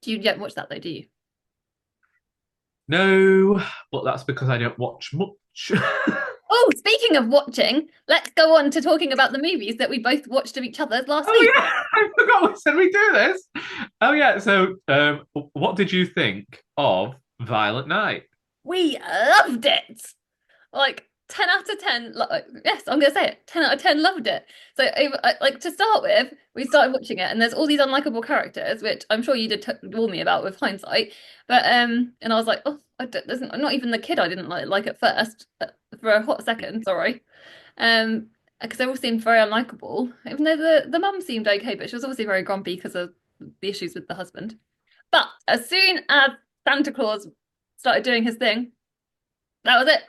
Do you yet watch that though? Do you?
No, but that's because I don't watch much.
Oh, speaking of watching, let's go on to talking about the movies that we both watched of each other's last
Oh
week.
yeah, I forgot we said we do this. Oh yeah, so what did you think of Violent Night?
We loved it. Like 10 out of 10. Yes, I'm gonna say it. 10 out of 10 loved it. So like to start with, we started watching it, and there's all these unlikable characters, which I'm sure you did warn me about with hindsight. But and I was like, oh, there's not even the kid I didn't like at first for a hot second. Sorry, because they all seemed very unlikable. Even though the mum seemed okay, but she was obviously very grumpy because of the issues with the husband. But as soon as Santa Claus started doing his thing, that was it.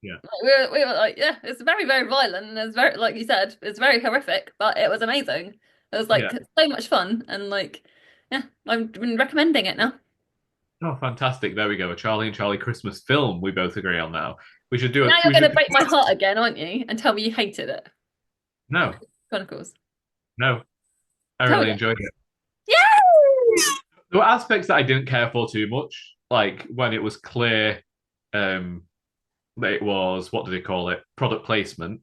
Yeah,
We were like, yeah, it's very, very violent, and it's very, like you said, it's very horrific, but it was amazing. It was like
yeah.
so much fun, and like, yeah, I've been recommending it now.
Oh, fantastic! There we go. A Charlie and Charlie Christmas film. We both agree on now. We should do it.
Now you're
We
gonna
should.
break my heart again, aren't you? And tell me you hated it.
No,
Chronicles.
no. I
Tell
really
me.
enjoyed it.
Yay!
There were aspects that I didn't care for too much, like when it was clear that it was, what do they call it, product placement.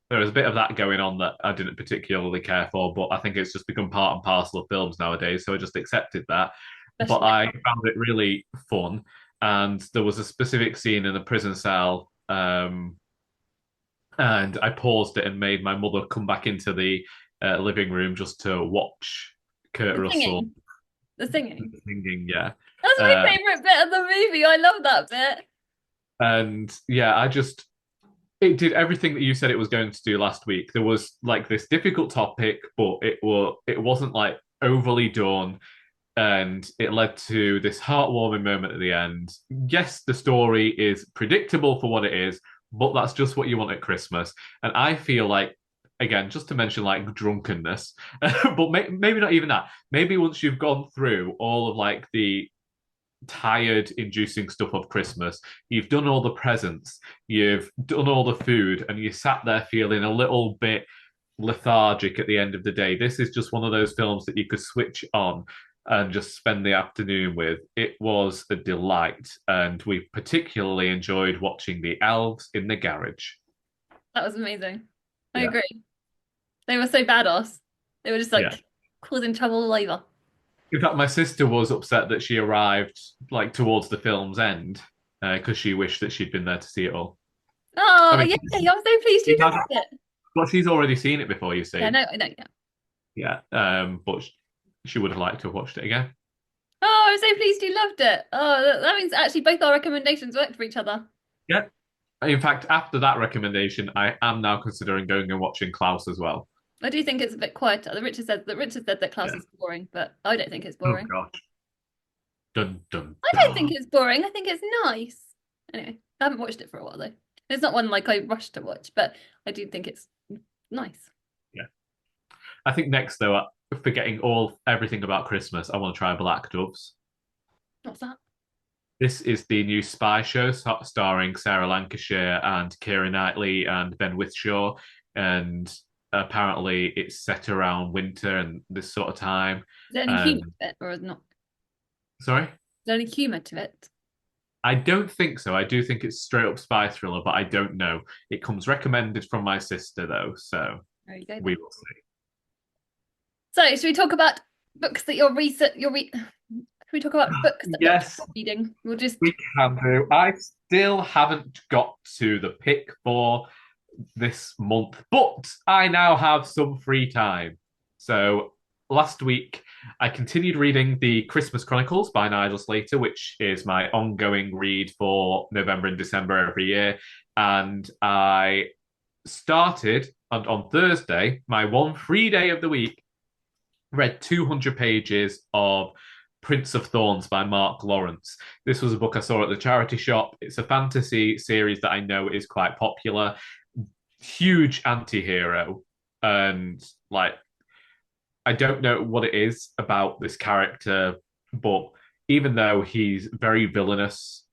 There was a bit of that going on that I didn't particularly care for, but I think it's just become part and parcel of films nowadays, so I just accepted that. But
Especially
I found it really fun, and there was a specific scene in a prison cell, and I paused it and made my mother come back into the living room just to watch Kurt
the
Russell
singing. The singing.
singing. Yeah,
That's my
uh,
favorite bit of the movie. I love that bit.
and yeah, I just it did everything that you said it was going to do last week. There was like this difficult topic, but it wasn't like overly done, and it led to this heartwarming moment at the end. Yes, the story is predictable for what it is, but that's just what you want at Christmas. And I feel like, again, just to mention like drunkenness, but maybe not even that. Maybe once you've gone through all of like the tired inducing stuff of Christmas, you've done all the presents, you've done all the food, and you sat there feeling a little bit lethargic at the end of the day. This is just one of those films that you could switch on and just spend the afternoon with. It was a delight, and we particularly enjoyed watching the elves in the garage.
That was amazing. I
Yeah,
agree. They were so badass. They were just
yeah.
like causing trouble all over.
In fact, my sister was upset that she arrived like towards the film's end because she wished that she'd been there to see it all. I
Oh,
mean,
yeah, I was so pleased
she
you
has,
loved it.
well, she's already seen it before, you
Yeah,
see.
no, I know, yeah.
Yeah, but she would have liked to have watched it again.
Oh, I'm so pleased you loved it. Oh, that means actually both our recommendations worked for each other.
Yeah. In fact, after that recommendation, I am now considering going and watching Klaus as well.
I do think it's a bit quieter. Richard said that Klaus
Yeah.
is boring, but I don't think it's
Oh
boring.
gosh. Dun dun
I don't think
dun.
it's boring. I think it's nice. Anyway, I haven't watched it for a while though. It's not one like I rushed to watch, but I do think it's nice.
Yeah. I think next though, forgetting everything about Christmas, I want to try Black Doves.
What's that?
This is the new spy show starring Sarah Lancashire and Keira Knightley and Ben Whishaw, and apparently it's set around winter and this sort of time.
Is there any
And
humour to it or is not? Is
sorry,
there any humour to it?
I don't think so. I do think it's straight up spy thriller, but I don't know. It comes recommended from my sister though, so
There you go
we
then.
will see.
So, should we talk about books that should we talk about books that you're
Yes,
reading? We'll just
we can do. I still haven't got to the pick for this month, but I now have some free time. So last week, I continued reading the Christmas Chronicles by Nigel Slater, which is my ongoing read for November and December every year. And I started on Thursday, my one free day of the week, read 200 pages of Prince of Thorns by Mark Lawrence. This was a book I saw at the charity shop. It's a fantasy series that I know is quite popular. Huge anti-hero, and like I don't know what it is about this character, but even though he's very villainous,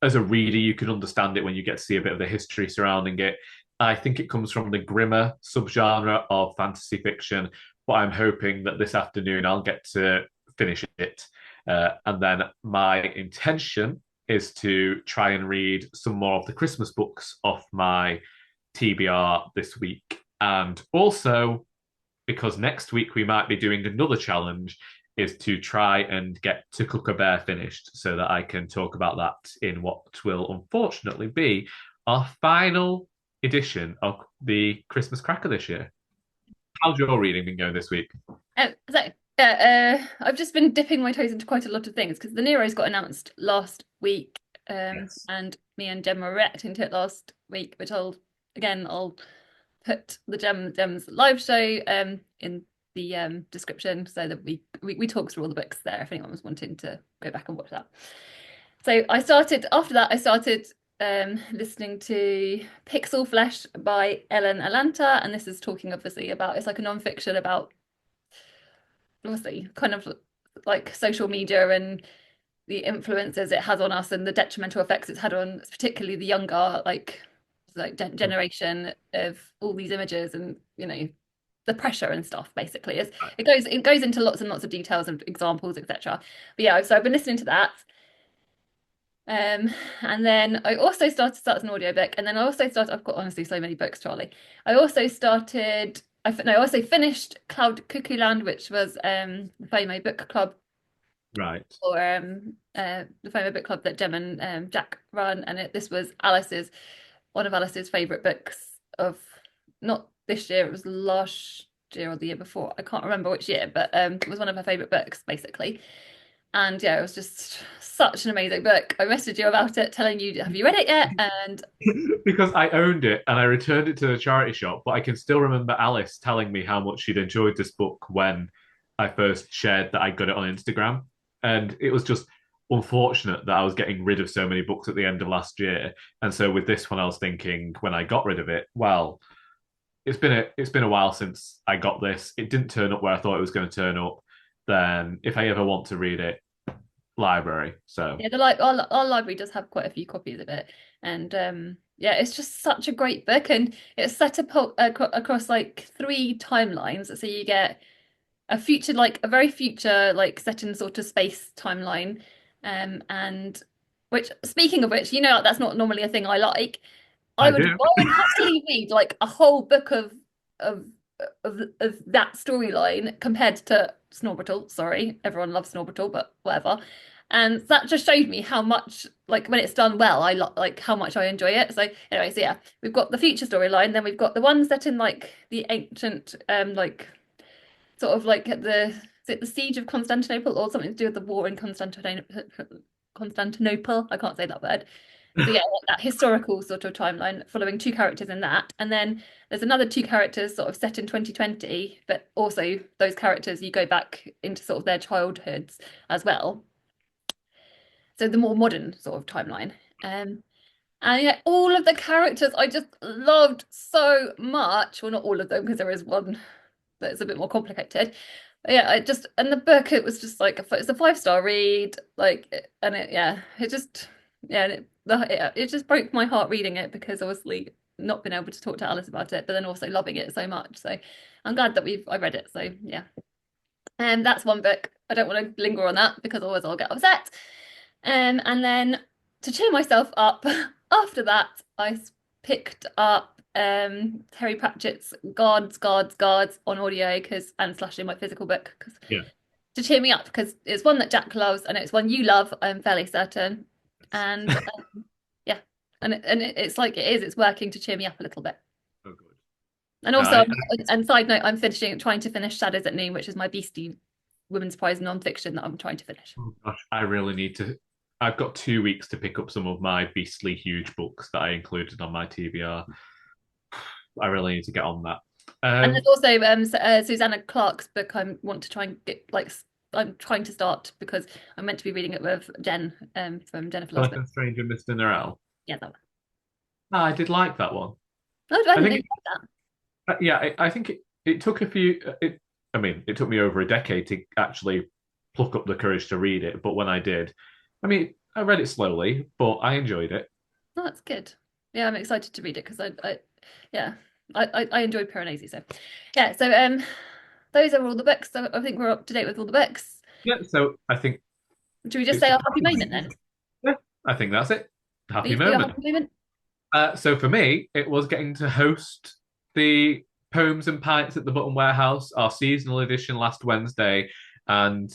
as a reader you can understand it when you get to see a bit of the history surrounding it. I think it comes from the grimmer subgenre of fantasy fiction, but I'm hoping that this afternoon I'll get to finish it. And then my intention is to try and read some more of the Christmas books off my TBR this week. And also, because next week we might be doing another challenge, is to try and get To Cook a Bear finished so that I can talk about that in what will unfortunately be our final edition of the Christmas Cracker this year. How's your reading been going this week?
I've just been dipping my toes into quite a lot of things because the Nero's got announced last week,
Yes.
and me and Gemma reacting to it last week, which I'll put the Gems live show in the description so that we talk through all the books there if anyone was wanting to go back and watch that. So after that I started listening to Pixel Flesh by Ellen Alanta, and this is talking obviously about, it's like a non-fiction about obviously kind of like social media and the influences it has on us and the detrimental effects it's had on particularly the younger generation of all these images and the pressure and stuff. Basically it goes into lots and lots of details and examples, etc. But yeah, so I've been listening to that, and then I also started an audiobook, and then I've got honestly so many books, Charlie. I also finished Cloud Cuckoo Land, which was the FOMO book club,
Right.
or the FOMO book club that Jem and Jack run, and this was one of Alice's favourite books of, not this year, it was last year or the year before. I can't remember which year, but it was one of her favourite books, basically. And yeah, it was just such an amazing book. I messaged you about it, telling you, have you read it yet? And
Because I owned it and I returned it to the charity shop, but I can still remember Alice telling me how much she'd enjoyed this book when I first shared that I got it on Instagram. And it was just unfortunate that I was getting rid of so many books at the end of last year. And so with this one, I was thinking when I got rid of it, well, it's been a while since I got this. It didn't turn up where I thought it was going to turn up. Then if I ever want to read it, library. So
yeah, our library does have quite a few copies of it, and yeah, it's just such a great book, and it's set up across like three timelines. So you get a future, like a very future, like set in sort of space timeline. And which, speaking of which, that's not normally a thing I like.
I do.
I would happily read like a whole book of of that storyline compared to Snorbittle. Sorry, everyone loves Snorbittle, but whatever. And that just showed me how much, like when it's done well, like how much I enjoy it. So anyway, so yeah, we've got the future storyline, then we've got the one set in like the ancient, like sort of like at the is it the siege of Constantinople or something to do with the war in Constantinople. I can't say that word. So yeah, like that historical sort of timeline following two characters in that. And then there's another two characters sort of set in 2020, but also those characters you go back into sort of their childhoods as well. So the more modern sort of timeline. And yeah, all of the characters I just loved so much. Well, not all of them, because there is one that's a bit more complicated. But yeah, I just and the book it was just like it's a 5-star read, like and it yeah, it just yeah, it just broke my heart reading it because obviously not been able to talk to Alice about it, but then also loving it so much. So I'm glad that I read it. So yeah. And that's one book. I don't want to linger on that because otherwise I'll get upset. And then to cheer myself up, after that, picked up Terry Pratchett's Guards on audio because and slashing my physical book because
Yeah.
to cheer me up because it's one that Jack loves and it's one you love, I'm fairly certain. And yeah, it's like it's working to cheer me up a little bit.
Oh, good.
And
No,
also, and side note, trying to finish Shadows at Noon, which is my beastie women's prize non-fiction that I'm trying to finish.
oh gosh, I really need to. I've got 2 weeks to pick up some of my beastly huge books that I included on my TBR. I really need to get on that.
And there's also Susanna Clarke's book I want to try and get like I'm trying to start because I'm meant to be reading it with Jen from Jennifer Loves
Jonathan Strange and Mr. Norrell.
Yeah, that one.
Ah, I did like that one.
Oh, I
I
didn't
think,
know that.
yeah, I think it took a few. I mean, it took me over a decade to actually pluck up the courage to read it. But when I did, I mean, I read it slowly, but I enjoyed it.
Oh, that's good. Yeah, I'm excited to read it because yeah, I enjoyed Piranesi. So yeah, so those are all the books. So I think we're up to date with all the books.
Yeah, so I think
Should we just
it's
say
the
our happy moment then?
yeah, I think that's it.
Will
Happy
you say your
moment.
happy moment?
So for me, it was getting to host the Poems and Pints at the Button Warehouse, our seasonal edition last Wednesday, and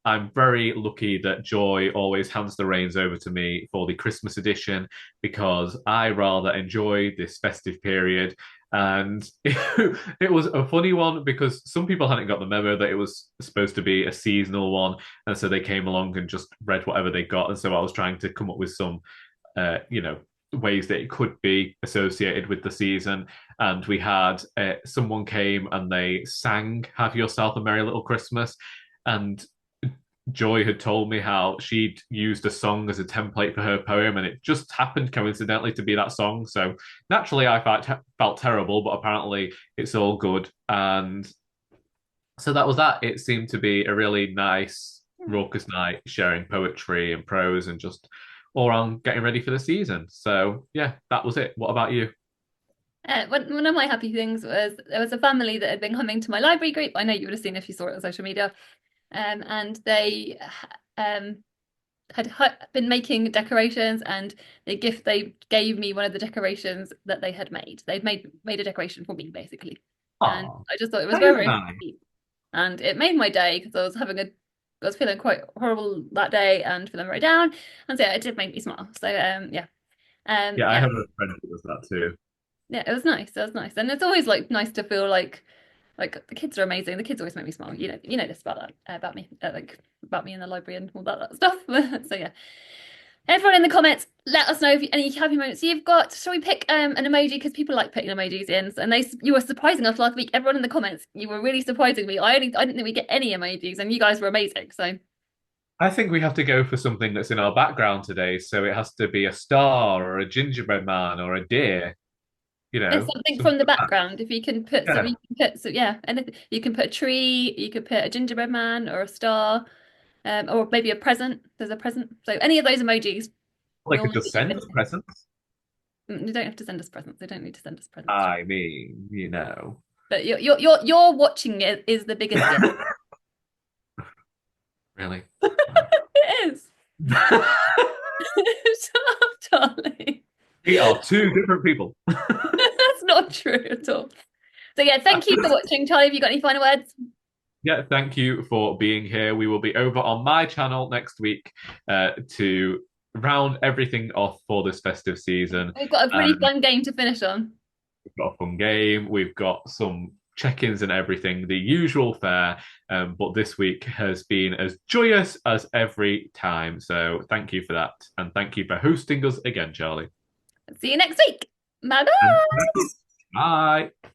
I'm very lucky that Joy always hands the reins over to me for the Christmas edition because I rather enjoy this festive period. And it was a funny one because some people hadn't got the memo that it was supposed to be a seasonal one, and so they came along and just read whatever they got. And so I was trying to come up with some, ways that it could be associated with the season. And we had someone came and they sang "Have Yourself a Merry Little Christmas," and Joy had told me how she'd used a song as a template for her poem, and it just happened coincidentally to be that song. So naturally, I felt terrible, but apparently it's all good. And so that was that. It seemed to be a really nice, raucous night, sharing poetry and prose, and just all around getting ready for the season. So yeah, that was it. What about you?
One of my happy things was there was a family that had been coming to my library group. I know you would have seen if you saw it on social media. And they had been making decorations, and they gave me one of the decorations that they had made. They'd made a decoration for me basically, and
Oh,
I just thought it was
that is
very, very
nice.
sweet. And it made my day because I was feeling quite horrible that day and feeling very down, and so yeah, it did make me smile. So yeah,
Yeah, I
yeah,
have a friend who does that too.
yeah, it was nice. It was nice, and it's always like nice to feel like the kids are amazing. The kids always make me smile. You know this about that about me, like about me in the library and all that stuff. So yeah, everyone in the comments, let us know if any happy moments you've got. Shall we pick an emoji because people like putting emojis in, and you were surprising us last week. Everyone in the comments, you were really surprising me. I didn't think we get any emojis, and you guys were amazing. So
I think we have to go for something that's in our background today. So it has to be a star or a gingerbread man or a deer,
it's something
something
from the
like that.
background. If you can put
Yeah,
yeah, and you can put a tree, you could put a gingerbread man or a star. Or maybe a present. There's a present. So any of those emojis
they
will
could
make
just
it
send
even.
us presents.
You don't have to send us presents. They don't need to send us presents.
I mean,
But you're watching it is the biggest gift.
Really?
It is. Shut up, Charlie.
We are two different people.
That's not true at all. So yeah, thank you for watching. Charlie, have you got any final words?
Yeah, thank you for being here. We will be over on my channel next week to round everything off for this festive season.
We've got a pretty
Um,
fun game to finish on.
we've got a fun game. We've got some check-ins and everything, the usual fare. But this week has been as joyous as every time. So thank you for that, and thank you for hosting us again, Charlie.
See you next week. Bye bye.
Bye.